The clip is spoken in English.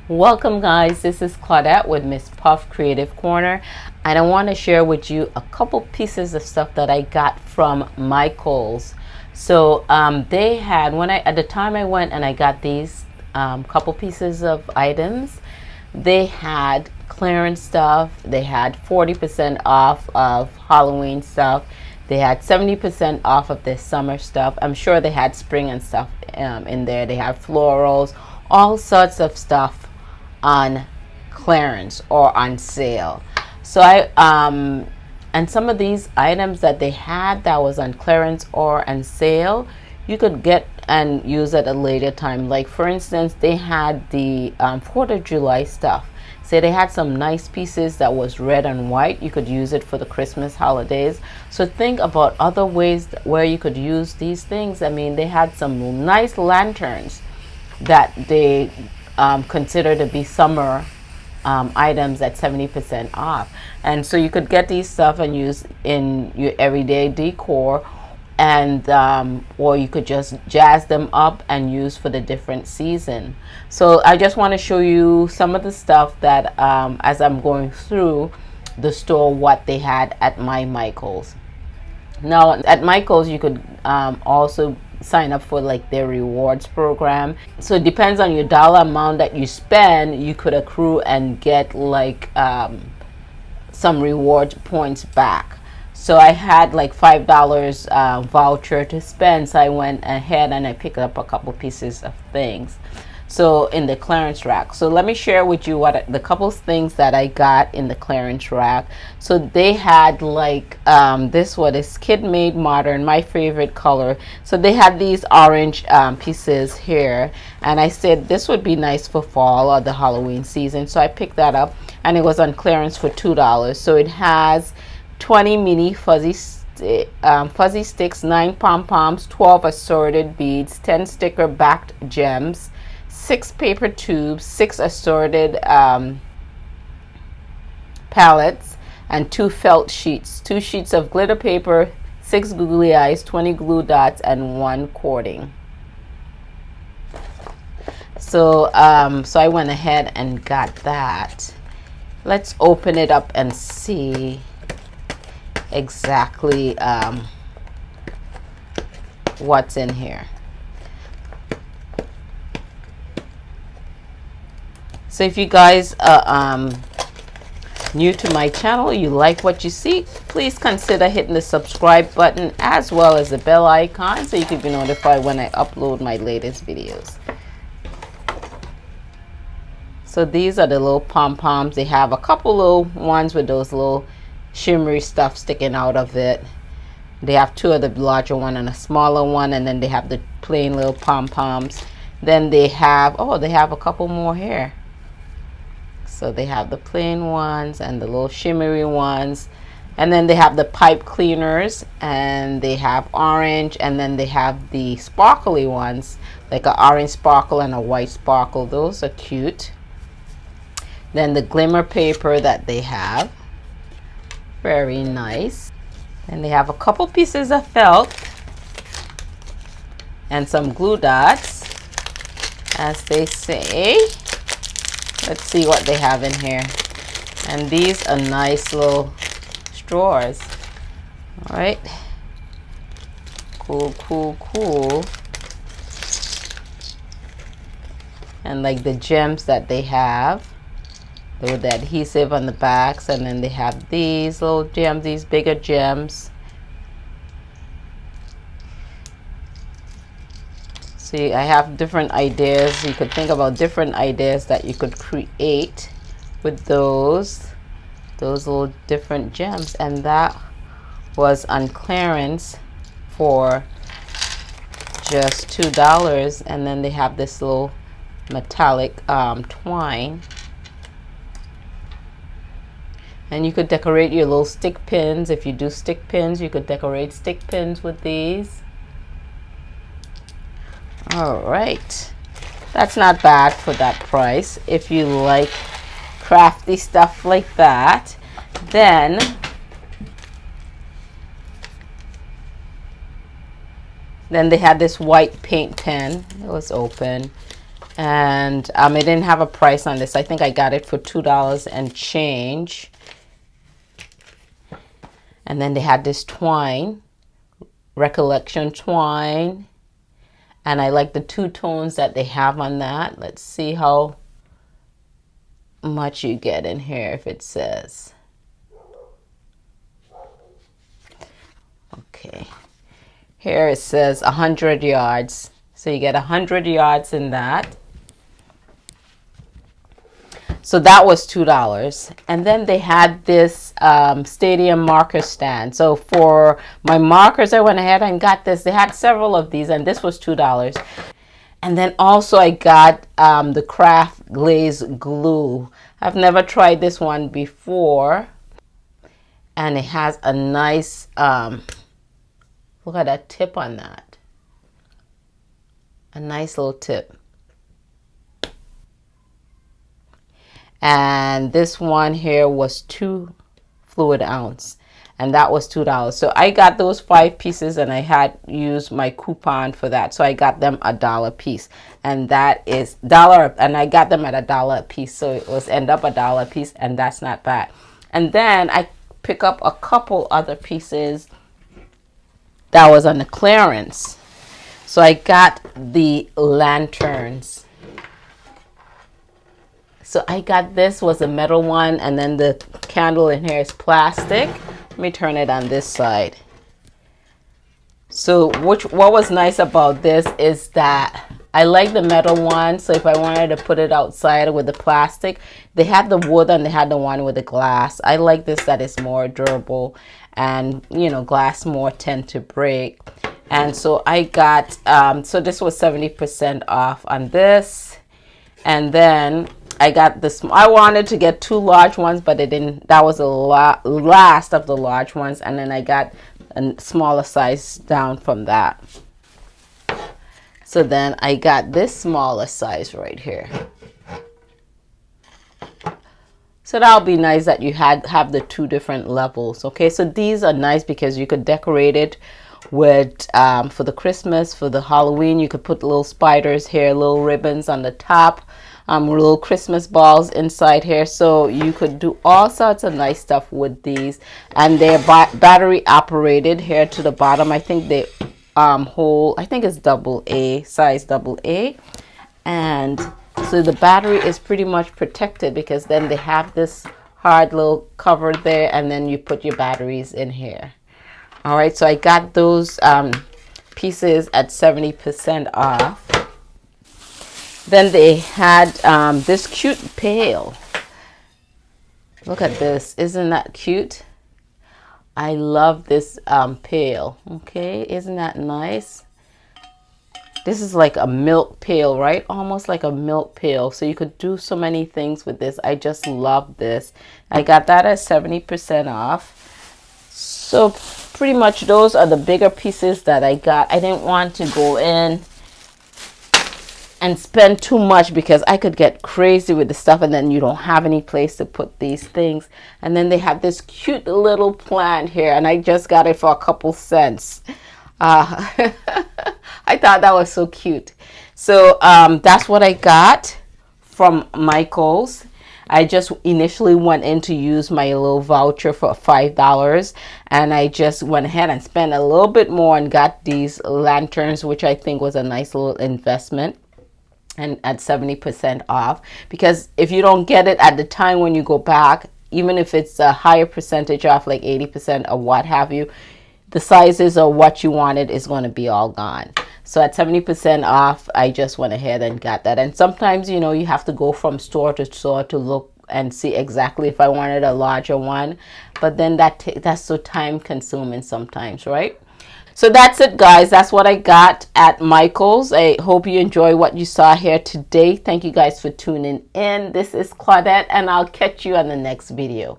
Welcome guys, this is Claudette with Miss Puff Creative Corner, and I want to share with you a couple pieces of stuff that I got from Michaels. So they had, at the time I went and I got these couple pieces of items, they had clearance stuff. They had 40% off of Halloween stuff. They had 70% off of their summer stuff. I'm sure they had spring and stuff in there. They had florals, all sorts of stuff on clearance or on sale. So and some of these items that they had that was on clearance or on sale, you could get and use at a later time. Like for instance, they had the 4th of July stuff. So they had some nice pieces that was red and white. You could use it for the Christmas holidays. So think about other ways where you could use these things. I mean, they had some nice lanterns that they consider to be summer items at 70% off. And so you could get these stuff and use in your everyday decor, and or you could just jazz them up and use for the different season. So I just want to show you some of the stuff that as I'm going through the store, what they had at my Michaels. Now at Michaels you could also sign up for like their rewards program. So it depends on your dollar amount that you spend, you could accrue and get like some reward points back. So I had like $5 voucher to spend, so I went ahead and I picked up a couple pieces of things so in the clearance rack. So let me share with you what the couple things that I got in the clearance rack. So they had like this one is Kid Made Modern, my favorite color. So they had these orange pieces here, and I said this would be nice for fall or the Halloween season, so I picked that up and it was on clearance for $2. So it has 20 mini fuzzy sticks, 9 pom-poms, 12 assorted beads, 10 sticker backed gems, 6 paper tubes, 6 assorted palettes, and 2 felt sheets, 2 sheets of glitter paper, 6 googly eyes, 20 glue dots, and 1 cording. So so I went ahead and got that. Let's open it up and see exactly what's in here. So if you guys are new to my channel, you like what you see, please consider hitting the subscribe button as well as the bell icon so you can be notified when I upload my latest videos. So these are the little pom-poms. They have a couple little ones with those little shimmery stuff sticking out of it. They have 2 of the larger one and a smaller one, and then they have the plain little pom-poms. Then they have, oh, they have a couple more here. So they have the plain ones and the little shimmery ones, and then they have the pipe cleaners, and they have orange, and then they have the sparkly ones, like an orange sparkle and a white sparkle. Those are cute. Then the glimmer paper that they have, very nice. And they have a couple pieces of felt and some glue dots, as they say. Let's see what they have in here. And these are nice little straws. All right. Cool, cool, cool. And like the gems that they have, with the adhesive on the backs, and then they have these little gems, these bigger gems. See, I have different ideas. You could think about different ideas that you could create with those little different gems, and that was on clearance for just $2. And then they have this little metallic twine, and you could decorate your little stick pins. If you do stick pins, you could decorate stick pins with these. All right, that's not bad for that price. If you like crafty stuff like that, then they had this white paint pen. It was open. And it didn't have a price on this. I think I got it for $2 and change. And then they had this twine, Recollection twine. And I like the two tones that they have on that. Let's see how much you get in here if it says. Okay. Here it says 100 yards. So you get 100 yards in that. So that was $2. And then they had this stadium marker stand. So for my markers, I went ahead and got this. They had several of these, and this was $2. And then also I got the craft glaze glue. I've never tried this one before. And it has a nice, look at that tip on that. A nice little tip. And this one here was 2 fluid ounce, and that was $2. So I got those 5 pieces, and I had used my coupon for that, so I got them $1 a piece, and that is $1, and I got them at $1 a piece, so it was end up $1 a piece, and that's not bad. And then I pick up a couple other pieces that was on the clearance. So I got the lanterns. So I got this was a metal one, and then the candle in here is plastic. Let me turn it on this side. So what was nice about this is that I like the metal one. So if I wanted to put it outside with the plastic, they had the wood and they had the one with the glass. I like this that is more durable, and you know, glass more tend to break. And so I got, so this was 70% off on this. And then I got this. I wanted to get 2 large ones, but it didn't. That was the last of the large ones, and then I got a smaller size down from that. So then I got this smaller size right here. So that'll be nice that you have the 2 different levels. Okay, so these are nice because you could decorate it with for the Christmas, for the Halloween. You could put little spiders here, little ribbons on the top. Little Christmas balls inside here, so you could do all sorts of nice stuff with these. And they're battery operated here to the bottom. I think they hold, I think it's AA, size AA, and so the battery is pretty much protected because then they have this hard little cover there, and then you put your batteries in here. All right, so I got those pieces at 70% off. Then they had this cute pail. Look at this. Isn't that cute? I love this pail. Okay, isn't that nice? This is like a milk pail, right? Almost like a milk pail. So you could do so many things with this. I just love this. I got that at 70% off. So pretty much those are the bigger pieces that I got. I didn't want to go in and spend too much because I could get crazy with the stuff, and then you don't have any place to put these things. And then they have this cute little plant here, and I just got it for a couple cents. I thought that was so cute. So that's what I got from Michaels. I just initially went in to use my little voucher for $5, and I just went ahead and spent a little bit more and got these lanterns, which I think was a nice little investment, and at 70% off, because if you don't get it at the time when you go back, even if it's a higher percentage off, like 80% or what have you, the sizes or what you wanted is going to be all gone. So at 70% off, I just went ahead and got that. And sometimes, you know, you have to go from store to look and see exactly if I wanted a larger one, but then that's so time consuming sometimes, right? So that's it, guys. That's what I got at Michaels. I hope you enjoy what you saw here today. Thank you guys for tuning in. This is Claudette, and I'll catch you on the next video.